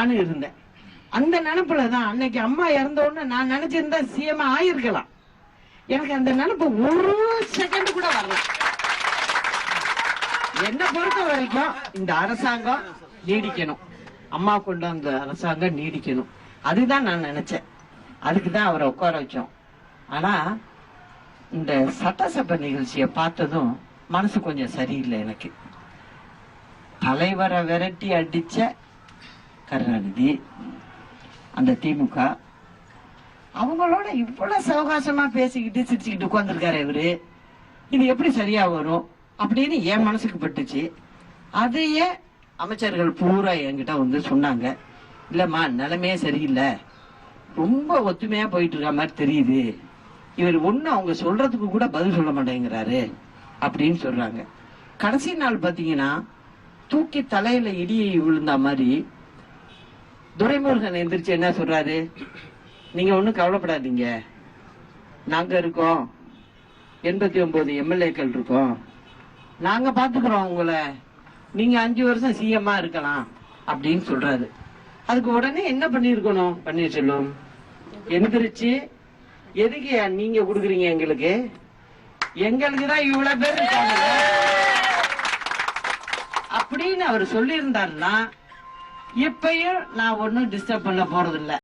நானும் இருந்தேன். அந்த நினைப்புலதான் அன்னைக்கு அம்மா இறந்த உடனே நான் நினைச்சிருந்தா சிஎம் ஆயிருக்கலாம். எனக்கு அந்த நினைப்பு ஒரு செகண்ட் கூட வரல. என்ன பொறுத்த வரைக்கும் இந்த அரசாங்கம் நீடிக்கணும், அம்மா கொண்டு வந்த அரசாங்கம் நீடிக்கணும், அதுதான் நான் நினைச்சேன். அதுக்குதான் அவரை உட்கார வச்சோம். ஆனா இந்த சட்டசபை நிகழ்ச்சியை பார்த்ததும் மனசு கொஞ்சம் சரியில்லை. எனக்கு தலைவரை விரட்டி அடிச்ச கருணாநிதி, அந்த திமுக, அவங்களோட இவ்வளவு சவகாசமா பேசிக்கிட்டு சிரிச்சுக்கிட்டு உட்கார்ந்துருக்காரு இவரு. இது எப்படி சரியா வரும் அப்படின்னு என் மனசுக்கு பட்டுச்சு. அதையே அமைச்சர்கள் பூரா என்கிட்ட வந்து சொன்னாங்க, இல்லம்மா நிலைமையே சரியில்லை, ரொம்ப ஒத்துமையா போயிட்டு இருக்க மாதிரி தெரியுது, இவர் ஒண்ணு அவங்க சொல்றதுக்கு கூட பதில் சொல்ல மாட்டேங்கிறாரு அப்படின்னு சொல்றாங்க. கடைசி நாள் பாத்தீங்கன்னா தூக்கி தலையில இடியை விழுந்த மாதிரி துரைமுருகன் எந்திரிச்சு என்ன சொல்றாரு, நீங்க ஒண்ணும் கவலைப்படாதீங்க, நாங்க இருக்கோம், 89 எம்எல்ஏக்கள் இருக்கோம், நாங்க பாத்துக்கிறோம் உங்களை, நீங்க 5 வருஷம் சிஎம்மா இருக்கலாம் அப்படின்னு சொல்றாரு. அதுக்கு உடனே என்ன பண்ணிருக்கணும் பன்னீர்செல்வம், எந்திரிச்சு எதுக்கு நீங்க கொடுக்குறீங்க எங்களுக்கு, எங்களுக்கு தான் இவ்வளவு பேர் இருக்காங்க அப்படின்னு அவர் சொல்லி இருந்தாருன்னா இப்பயும் நான் ஒன்னும் டிஸ்டர்ப் பண்ண போறது இல்ல.